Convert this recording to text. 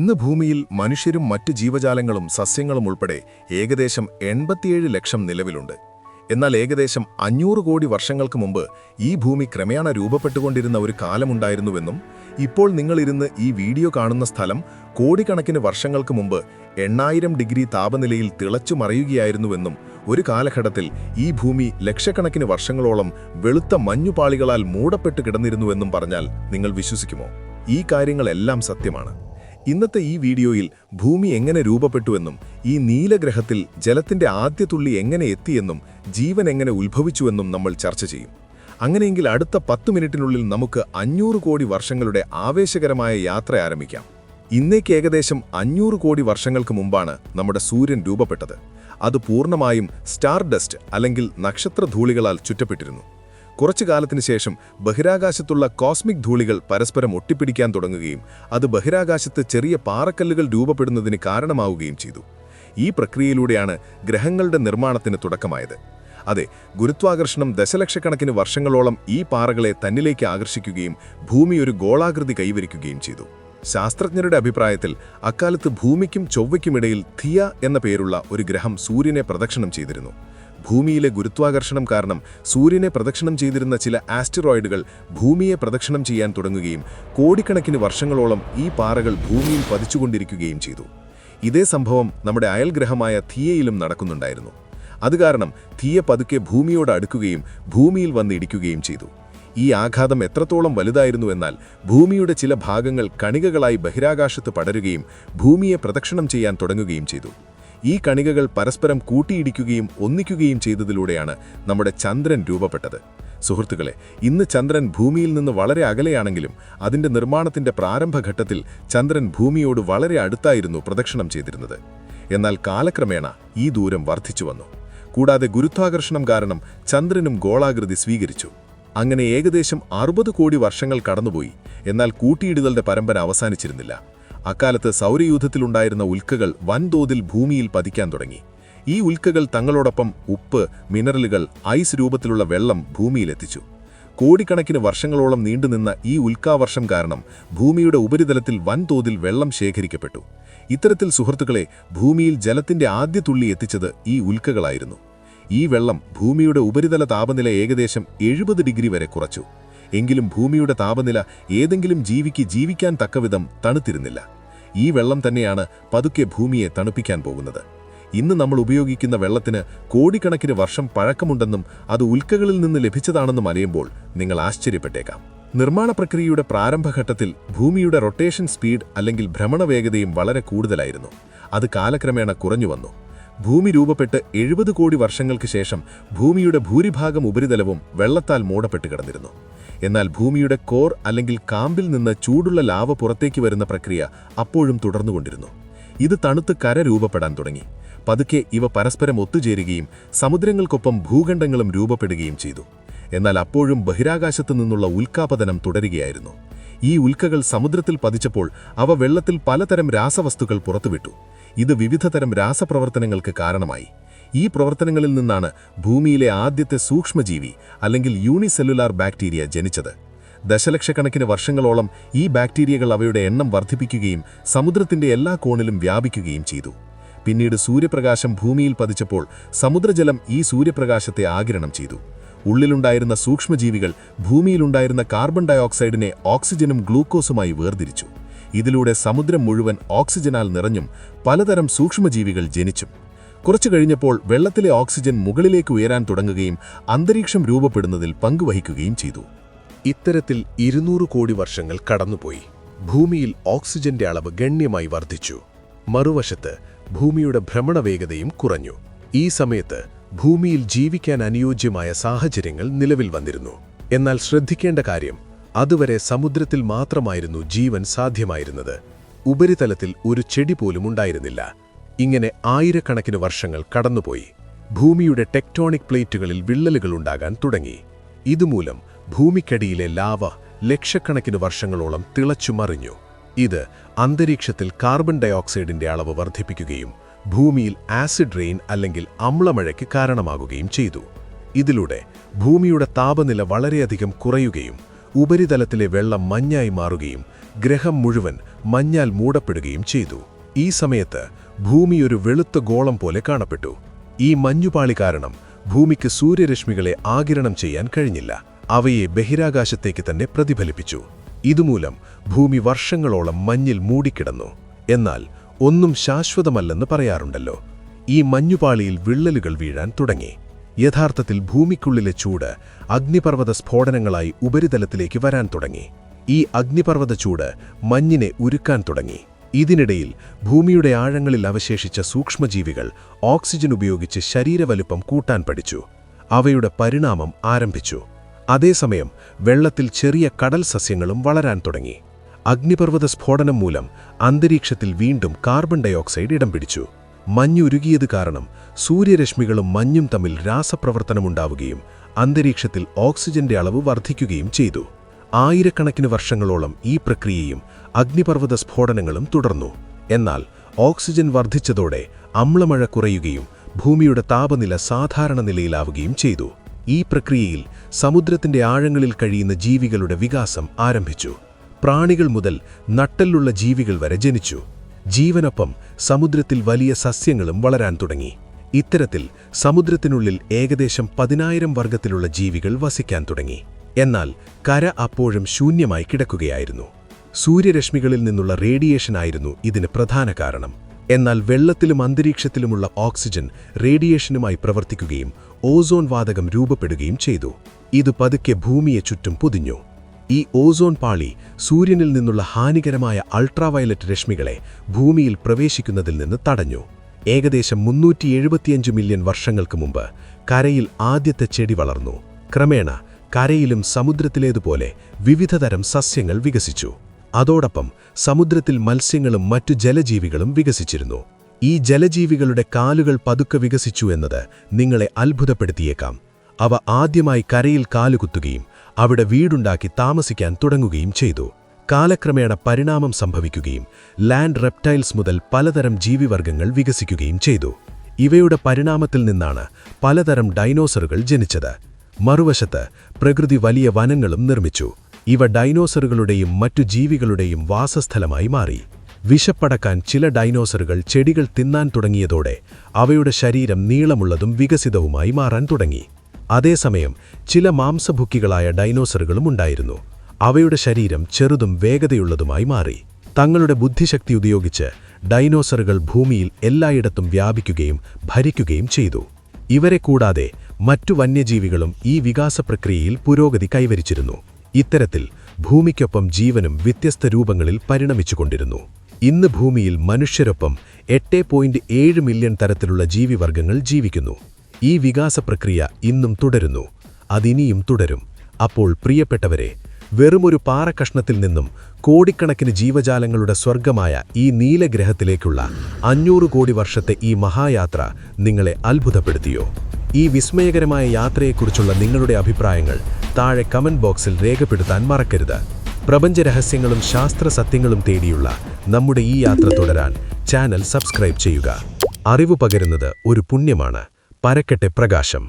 ഇന്ന് ഭൂമിയിൽ മനുഷ്യരും മറ്റ് ജീവജാലങ്ങളും സസ്യങ്ങളും ഉൾപ്പെടെ ഏകദേശം 87 ലക്ഷം നിലവിലുണ്ട്. എന്നാൽ ഏകദേശം 500 കോടി വർഷങ്ങൾക്ക് മുമ്പ് ഈ ഭൂമി ക്രമേണ രൂപപ്പെട്ടുകൊണ്ടിരുന്ന ഒരു കാലമുണ്ടായിരുന്നുവെന്നും ഇപ്പോൾ നിങ്ങളിരുന്ന് ഈ വീഡിയോ കാണുന്ന സ്ഥലം കോടിക്കണക്കിന് വർഷങ്ങൾക്ക് മുമ്പ് 8000 ഡിഗ്രി താപനിലയിൽ തിളച്ചു മറയുകയായിരുന്നുവെന്നും ഒരു കാലഘട്ടത്തിൽ ഈ ഭൂമി ലക്ഷക്കണക്കിന് വർഷങ്ങളോളം വെളുത്ത മഞ്ഞുപാളികളാൽ മൂടപ്പെട്ട് കിടന്നിരുന്നുവെന്നും പറഞ്ഞാൽ നിങ്ങൾ വിശ്വസിക്കുമോ? ഈ കാര്യങ്ങളെല്ലാം സത്യമാണ്. ഇന്നത്തെ ഈ വീഡിയോയിൽ ഭൂമി എങ്ങനെ രൂപപ്പെട്ടുവെന്നും ഈ നീലഗ്രഹത്തിൽ ജലത്തിന്റെ ആദ്യ തുള്ളി എങ്ങനെ എത്തിയെന്നും ജീവൻ എങ്ങനെ ഉത്ഭവിച്ചുവെന്നും നമ്മൾ ചർച്ച ചെയ്യും. അങ്ങനെയെങ്കിൽ അടുത്ത 10 മിനിറ്റിനുള്ളിൽ നമുക്ക് 500 കോടി വർഷങ്ങളുടെ ആവേശകരമായ യാത്ര ആരംഭിക്കാം. ഇന്നേക്ക് ഏകദേശം 500 കോടി വർഷങ്ങൾക്ക് മുമ്പാണ് നമ്മുടെ സൂര്യൻ രൂപപ്പെട്ടത്. അത് പൂർണ്ണമായും സ്റ്റാർ ഡസ്റ്റ് അല്ലെങ്കിൽ നക്ഷത്രധൂളികളാൽ ചുറ്റപ്പെട്ടിരുന്നു. കുറച്ചു കാലത്തിനു ശേഷം ബഹിരാകാശത്തുള്ള കോസ്മിക് ധൂളികൾ പരസ്പരം ഒട്ടിപ്പിടിക്കാൻ തുടങ്ങുകയും അത് ബഹിരാകാശത്ത് ചെറിയ പാറക്കല്ലുകൾ രൂപപ്പെടുന്നതിന് കാരണമാവുകയും ചെയ്തു. ഈ പ്രക്രിയയിലൂടെയാണ് ഗ്രഹങ്ങളുടെ നിർമ്മാണത്തിന് തുടക്കമായത്. അതെ, ഗുരുത്വാകർഷണം ദശലക്ഷക്കണക്കിന് വർഷങ്ങളോളം ഈ പാറകളെ തന്നിലേക്ക് ആകർഷിക്കുകയും ഭൂമി ഒരു ഗോളാകൃതി കൈവരിക്കുകയും ചെയ്തു. ശാസ്ത്രജ്ഞരുടെ അഭിപ്രായത്തിൽ അക്കാലത്ത് ഭൂമിക്കും ചൊവ്വയ്ക്കുമിടയിൽ തിയ എന്ന പേരുള്ള ഒരു ഗ്രഹം സൂര്യനെ പ്രദക്ഷിണം ചെയ്തിരുന്നു. ഭൂമിയിലെ ഗുരുത്വാകർഷണം കാരണം സൂര്യനെ പ്രദക്ഷിണം ചെയ്തിരുന്ന ചില ആസ്റ്ററോയിഡുകൾ ഭൂമിയെ പ്രദക്ഷിണം ചെയ്യാൻ തുടങ്ങുകയും കോടിക്കണക്കിന് വർഷങ്ങളോളം ഈ പാറകൾ ഭൂമിയിൽ പതിച്ചുകൊണ്ടിരിക്കുകയും ചെയ്തു. ഇതേ സംഭവം നമ്മുടെ അയൽഗ്രഹമായ തിയയിലും നടക്കുന്നുണ്ടായിരുന്നു. അതുകാരണം തിയ പതുക്കെ ഭൂമിയോട് അടുക്കുകയും ഭൂമിയിൽ വന്ന് ഇടിക്കുകയും ചെയ്തു. ഈ ആഘാതം എത്രത്തോളം വലുതായിരുന്നുവെന്നാൽ ഭൂമിയുടെ ചില ഭാഗങ്ങൾ കണികകളായി ബഹിരാകാശത്ത് പടരുകയും ഭൂമിയെ പ്രദക്ഷിണം ചെയ്യാൻ തുടങ്ങുകയും ചെയ്തു. ഈ കണികകൾ പരസ്പരം കൂട്ടിയിടിക്കുകയും ഒന്നിക്കുകയും ചെയ്തതിലൂടെയാണ് നമ്മുടെ ചന്ദ്രൻ രൂപപ്പെട്ടത്. സുഹൃത്തുക്കളെ, ഇന്ന് ചന്ദ്രൻ ഭൂമിയിൽ നിന്ന് വളരെ അകലെയാണെങ്കിലും അതിൻ്റെ നിർമ്മാണത്തിൻ്റെ പ്രാരംഭഘട്ടത്തിൽ ചന്ദ്രൻ ഭൂമിയോട് വളരെ അടുത്തായിരുന്നു പ്രദക്ഷിണം ചെയ്തിരുന്നത്. എന്നാൽ കാലക്രമേണ ഈ ദൂരം വർദ്ധിച്ചു വന്നു. കൂടാതെ ഗുരുത്വാകർഷണം കാരണം ചന്ദ്രനും ഗോളാകൃതി സ്വീകരിച്ചു. അങ്ങനെ ഏകദേശം 60 കോടി വർഷങ്ങൾ കടന്നുപോയി. എന്നാൽ കൂട്ടിയിടുതലുടെ പരമ്പര അവസാനിച്ചിരുന്നില്ല. അക്കാലത്ത് സൗരയൂഥത്തിലുണ്ടായിരുന്ന ഉൽക്കകൾ വൻതോതിൽ ഭൂമിയിൽ പതിക്കാൻ തുടങ്ങി. ഈ ഉൽക്കകൾ തങ്ങളോടൊപ്പം ഉപ്പ്, മിനറലുകൾ, ഐസ് രൂപത്തിലുള്ള വെള്ളം ഭൂമിയിലെത്തിച്ചു. കോടിക്കണക്കിന് വർഷങ്ങളോളം നീണ്ടുനിന്ന ഈ ഉൽക്കാവർഷം കാരണം ഭൂമിയുടെ ഉപരിതലത്തിൽ വൻതോതിൽ വെള്ളം ശേഖരിക്കപ്പെട്ടു. ഇത്തരത്തിൽ സുഹൃത്തുക്കളെ, ഭൂമിയിൽ ജലത്തിന്റെ ആദ്യ തുള്ളി എത്തിച്ചത് ഈ ഉൽക്കകളായിരുന്നു. ഈ വെള്ളം ഭൂമിയുടെ ഉപരിതല താപനില ഏകദേശം 70 ഡിഗ്രി വരെ കുറച്ചു. എങ്കിലും ഭൂമിയുടെ താപനില ഏതെങ്കിലും ജീവിക്ക് ജീവിക്കാൻ തക്കവിധം തണുത്തിരുന്നില്ല. ഈ വെള്ളം തന്നെയാണ് പതുക്കെ ഭൂമിയെ തണുപ്പിക്കാൻ പോകുന്നത്. ഇന്ന് നമ്മൾ ഉപയോഗിക്കുന്ന വെള്ളത്തിന് കോടിക്കണക്കിന് വർഷം പഴക്കമുണ്ടെന്നും അത് ഉൽക്കകളിൽ നിന്ന് ലഭിച്ചതാണെന്നും അറിയുമ്പോൾ നിങ്ങൾ ആശ്ചര്യപ്പെട്ടേക്കാം. നിർമ്മാണ പ്രക്രിയയുടെ പ്രാരംഭഘട്ടത്തിൽ ഭൂമിയുടെ റൊട്ടേഷൻ സ്പീഡ് അല്ലെങ്കിൽ ഭ്രമണവേഗതയും വളരെ കൂടുതലായിരുന്നു. അത് കാലക്രമേണ കുറഞ്ഞു വന്നു. ഭൂമി രൂപപ്പെട്ട് 70 കോടി വർഷങ്ങൾക്ക് ശേഷം ഭൂമിയുടെ ഭൂരിഭാഗം ഉപരിതലവും വെള്ളത്താൽ മൂടപ്പെട്ട് കിടന്നിരുന്നു. എന്നാൽ ഭൂമിയുടെ കോർ അല്ലെങ്കിൽ കാമ്പിൽ നിന്ന് ചൂടുള്ള ലാവ പുറത്തേക്ക് വരുന്ന പ്രക്രിയ അപ്പോഴും തുടർന്നുകൊണ്ടിരുന്നു. ഇത് തണുത്ത് കര രൂപപ്പെടാൻ തുടങ്ങി. പതുക്കെ ഇവ പരസ്പരം ഒത്തുചേരുകയും സമുദ്രങ്ങൾക്കൊപ്പം ഭൂഖണ്ഡങ്ങളും രൂപപ്പെടുകയും ചെയ്തു. എന്നാൽ അപ്പോഴും ബഹിരാകാശത്തു നിന്നുള്ള ഉൽക്കാപതനം തുടരുകയായിരുന്നു. ഈ ഉൽക്കകൾ സമുദ്രത്തിൽ പതിച്ചപ്പോൾ അവ വെള്ളത്തിൽ പലതരം രാസവസ്തുക്കൾ പുറത്തുവിട്ടു. ഇത് വിവിധതരം രാസപ്രവർത്തനങ്ങൾക്ക് കാരണമായി. ഈ പ്രവർത്തനങ്ങളിൽ നിന്നാണ് ഭൂമിയിലെ ആദ്യത്തെ സൂക്ഷ്മജീവി അല്ലെങ്കിൽ യൂണിസെല്ലുലാർ ബാക്ടീരിയ ജനിച്ചത്. ദശലക്ഷക്കണക്കിന് വർഷങ്ങളോളം ഈ ബാക്ടീരിയകൾ അവയുടെ എണ്ണം വർദ്ധിപ്പിക്കുകയും സമുദ്രത്തിന്റെ എല്ലാ കോണിലും വ്യാപിക്കുകയും ചെയ്തു. പിന്നീട് സൂര്യപ്രകാശം ഭൂമിയിൽ പതിച്ചപ്പോൾ സമുദ്രജലം ഈ സൂര്യപ്രകാശത്തെ ആഗിരണം ചെയ്തു. ഉള്ളിലുണ്ടായിരുന്ന സൂക്ഷ്മജീവികൾ ഭൂമിയിലുണ്ടായിരുന്ന കാർബൺ ഡയോക്സൈഡിനെ ഓക്സിജനും ഗ്ലൂക്കോസുമായി വേർതിരിച്ചു. ഇതിലൂടെ സമുദ്രം മുഴുവൻ ഓക്സിജനാൽ നിറഞ്ഞും പലതരം സൂക്ഷ്മജീവികൾ ജനിച്ചും. കുറച്ചു കഴിഞ്ഞപ്പോൾ വെള്ളത്തിലെ ഓക്സിജൻ മുകളിലേക്ക് ഉയരാൻ തുടങ്ങുകയും അന്തരീക്ഷം രൂപപ്പെടുന്നതിൽ പങ്കുവഹിക്കുകയും ചെയ്തു. ഇത്തരത്തിൽ 200 കോടി വർഷങ്ങൾ കടന്നുപോയി. ഭൂമിയിൽ ഓക്സിജന്റെ അളവ് ഗണ്യമായി വർദ്ധിച്ചു. മറുവശത്ത് ഭൂമിയുടെ ഭ്രമണവേഗതയും കുറഞ്ഞു. ഈ സമയത്ത് ഭൂമിയിൽ ജീവിക്കാൻ അനുയോജ്യമായ സാഹചര്യങ്ങൾ നിലവിൽ വന്നിരുന്നു. എന്നാൽ ശ്രദ്ധിക്കേണ്ട കാര്യം, അതുവരെ സമുദ്രത്തിൽ മാത്രമായിരുന്നു ജീവൻ സാധ്യമായിരുന്നത്. ഉപരിതലത്തിൽ ഒരു ചെടി പോലും ഉണ്ടായിരുന്നില്ല. ഇങ്ങനെ ആയിരക്കണക്കിന് വർഷങ്ങൾ കടന്നുപോയി. ഭൂമിയുടെ ടെക്ടോണിക് പ്ലേറ്റുകളിൽ വിള്ളലുകൾ ഉണ്ടാകാൻ തുടങ്ങി. ഇതുമൂലം ഭൂമിക്കടിയിലെ ലാവ ലക്ഷക്കണക്കിന് വർഷങ്ങളോളം തിളച്ചുമറിഞ്ഞു. ഇത് അന്തരീക്ഷത്തിൽ കാർബൺ ഡയോക്സൈഡിന്റെ അളവ് വർദ്ധിപ്പിക്കുകയും ഭൂമിയിൽ ആസിഡ് റെയിൻ അല്ലെങ്കിൽ അമ്ലമഴയ്ക്ക് കാരണമാകുകയും ചെയ്തു. ഇതിലൂടെ ഭൂമിയുടെ താപനില വളരെയധികം കുറയുകയും ഉപരിതലത്തിലെ വെള്ളം മഞ്ഞായി മാറുകയും ഗ്രഹം മുഴുവൻ മഞ്ഞാൽ മൂടപ്പെടുകയും ചെയ്തു. ഈ സമയത്ത് ഭൂമി ഒരു വെളുത്ത ഗോളം പോലെ കാണപ്പെട്ടു. ഈ മഞ്ഞുപാളി കാരണം ഭൂമിക്ക് സൂര്യരശ്മികളെ ആഗിരണം ചെയ്യാൻ കഴിഞ്ഞില്ല. അവയെ ബഹിരാകാശത്തേക്ക് തന്നെ പ്രതിഫലിപ്പിച്ചു. ഇതുമൂലം ഭൂമി വർഷങ്ങളോളം മഞ്ഞിൽ മൂടിക്കിടന്നു. എന്നാൽ ഒന്നും ശാശ്വതമല്ലെന്ന് പറയാറുണ്ടല്ലോ. ഈ മഞ്ഞുപാളിയിൽ വിള്ളലുകൾ വീഴാൻ തുടങ്ങി. യഥാർത്ഥത്തിൽ ഭൂമിക്കുള്ളിലെ ചൂട് അഗ്നിപർവ്വത സ്ഫോടനങ്ങളായി ഉപരിതലത്തിലേക്ക് വരാൻ തുടങ്ങി. ഈ അഗ്നിപർവ്വത ചൂട് മഞ്ഞിനെ ഉരുക്കാൻ തുടങ്ങി. ഇതിനിടയിൽ ഭൂമിയുടെ ആഴങ്ങളിൽ അവശേഷിച്ച സൂക്ഷ്മജീവികൾ ഓക്സിജൻ ഉപയോഗിച്ച് ശരീരവലുപ്പം കൂട്ടാൻ പഠിച്ചു. അവയുടെ പരിണാമം ആരംഭിച്ചു. അതേസമയം വെള്ളത്തിൽ ചെറിയ കടൽ സസ്യങ്ങളും വളരാൻ തുടങ്ങി. അഗ്നിപർവ്വത സ്ഫോടനം മൂലം അന്തരീക്ഷത്തിൽ വീണ്ടും കാർബൺ ഡയോക്സൈഡ് ഇടം പിടിച്ചു. മഞ്ഞുരുകിയത് കാരണം സൂര്യരശ്മികളും മഞ്ഞും തമ്മിൽ രാസപ്രവർത്തനമുണ്ടാവുകയും അന്തരീക്ഷത്തിൽ ഓക്സിജന്റെ അളവ് വർദ്ധിക്കുകയും ചെയ്തു. ആയിരക്കണക്കിന് വർഷങ്ങളോളം ഈ പ്രക്രിയയും അഗ്നിപർവ്വത സ്ഫോടനങ്ങളും തുടർന്നു. എന്നാൽ ഓക്സിജൻ വർദ്ധിച്ചതോടെ അമ്ലമഴ കുറയുകയും ഭൂമിയുടെ താപനില സാധാരണ നിലയിലാവുകയും ചെയ്തു. ഈ പ്രക്രിയയിൽ സമുദ്രത്തിന്റെ ആഴങ്ങളിൽ കഴിയുന്ന ജീവികളുടെ വികാസം ആരംഭിച്ചു. പ്രാണികൾ മുതൽ നട്ടെല്ലുള്ള ജീവികൾ വരെ ജനിച്ചു. ജീവനൊപ്പം സമുദ്രത്തിൽ വലിയ സസ്യങ്ങളും വളരാൻ തുടങ്ങി. ഇത്തരത്തിൽ സമുദ്രത്തിനുള്ളിൽ ഏകദേശം 10,000 വർഗത്തിലുള്ള ജീവികൾ വസിക്കാൻ തുടങ്ങി. എന്നാൽ കര അപ്പോഴും ശൂന്യമായി കിടക്കുകയായിരുന്നു. സൂര്യരശ്മികളിൽ നിന്നുള്ള റേഡിയേഷൻ ആയിരുന്നു ഇതിന് പ്രധാന കാരണം. എന്നാൽ വെള്ളത്തിലും അന്തരീക്ഷത്തിലുമുള്ള ഓക്സിജൻ റേഡിയേഷനുമായി പ്രവർത്തിക്കുകയും ഓസോൺ വാതകം രൂപപ്പെടുകയും ചെയ്തു. ഇത് പതുക്കെ ഭൂമിയെ ചുറ്റും പൊതിഞ്ഞു. ഈ ഓസോൺ പാളി സൂര്യനിൽ നിന്നുള്ള ഹാനികരമായ അൾട്രാവയലറ്റ് രശ്മികളെ ഭൂമിയിൽ പ്രവേശിക്കുന്നതിൽ നിന്ന് തടഞ്ഞു. ഏകദേശം 375 മില്യൺ വർഷങ്ങൾക്ക് മുമ്പ് കരയിൽ ആദ്യത്തെ ചെടി വളർന്നു. ക്രമേണ കരയിലും സമുദ്രത്തിലേതുപോലെ വിവിധതരം സസ്യങ്ങൾ വികസിച്ചു. അതോടൊപ്പം സമുദ്രത്തിൽ മത്സ്യങ്ങളും മറ്റു ജലജീവികളും വികസിച്ചിരുന്നു. ഈ ജലജീവികളുടെ കാലുകൾ പതുക്കെ വികസിച്ചു എന്നത് നിങ്ങളെ അത്ഭുതപ്പെടുത്തിയേക്കാം. അവ ആദ്യമായി കരയിൽ കാലുകുത്തുകയും അവിടെ വീടുണ്ടാക്കി താമസിക്കാൻ തുടങ്ങുകയും ചെയ്തു. കാലക്രമേണ പരിണാമം സംഭവിക്കുകയും ലാൻഡ് റെപ്റ്റൈൽസ് മുതൽ പലതരം ജീവിവർഗങ്ങൾ വികസിക്കുകയും ചെയ്തു. ഇവയുടെ പരിണാമത്തിൽ നിന്നാണ് പലതരം ഡൈനോസറുകൾ ജനിച്ചത്. മറുവശത്ത് പ്രകൃതി വലിയ വനങ്ങളും നിർമ്മിച്ചു. ഇവ ഡൈനോസറുകളുടെയും മറ്റു ജീവികളുടെയും വാസസ്ഥലമായി മാറി. വിശപ്പടക്കാൻ ചില ഡൈനോസറുകൾ ചെടികൾ തിന്നാൻ തുടങ്ങിയതോടെ അവയുടെ ശരീരം നീളമുള്ളതും വികസിതവുമായി മാറാൻ തുടങ്ങി. അതേസമയം ചില മാംസഭുക്കികളായ ഡൈനോസറുകളും ഉണ്ടായിരുന്നു. അവയുടെ ശരീരം ചെറുതും വേഗതയുള്ളതുമായി മാറി. തങ്ങളുടെ ബുദ്ധിശക്തി ഉപയോഗിച്ച് ഡൈനോസറുകൾ ഭൂമിയിൽ എല്ലായിടത്തും വ്യാപിക്കുകയും ഭരിക്കുകയും ചെയ്തു. ഇവരെ കൂടാതെ മറ്റു വന്യജീവികളും ഈ വികാസപ്രക്രിയയിൽ പുരോഗതി കൈവരിച്ചിരുന്നു. ഇത്തരത്തിൽ ഭൂമിക്കൊപ്പം ജീവനും വ്യത്യസ്ത രൂപങ്ങളിൽ പരിണമിച്ചുകൊണ്ടിരുന്നു. ഇന്ന് ഭൂമിയിൽ മനുഷ്യരൊപ്പം 8.7 മില്യൺ തരത്തിലുള്ള ജീവിവർഗങ്ങൾ ജീവിക്കുന്നു. ഈ വികാസപ്രക്രിയ ഇന്നും തുടരുന്നു. അതിനിയും തുടരും. അപ്പോൾ പ്രിയപ്പെട്ടവരെ, വെറുമൊരു പാറക്കഷ്ണത്തിൽ നിന്നും കോടിക്കണക്കിന് ജീവജാലങ്ങളുടെ സ്വർഗമായ ഈ നീലഗ്രഹത്തിലേക്കുള്ള 500 കോടി വർഷത്തെ ഈ മഹായാത്ര നിങ്ങളെ അത്ഭുതപ്പെടുത്തിയോ? ഈ വിസ്മയകരമായ യാത്രയെക്കുറിച്ചുള്ള നിങ്ങളുടെ അഭിപ്രായങ്ങൾ താഴെ കമന്റ് ബോക്സിൽ രേഖപ്പെടുത്താൻ മറക്കരുത്. പ്രപഞ്ചരഹസ്യങ്ങളും ശാസ്ത്ര സത്യങ്ങളും തേടിയുള്ള നമ്മുടെ ഈ യാത്ര തുടരാൻ ചാനൽ സബ്സ്ക്രൈബ് ചെയ്യുക. അറിവ് പകരുന്നത് ഒരു പുണ്യമാണ്. പരക്കട്ടെ പ്രകാശം.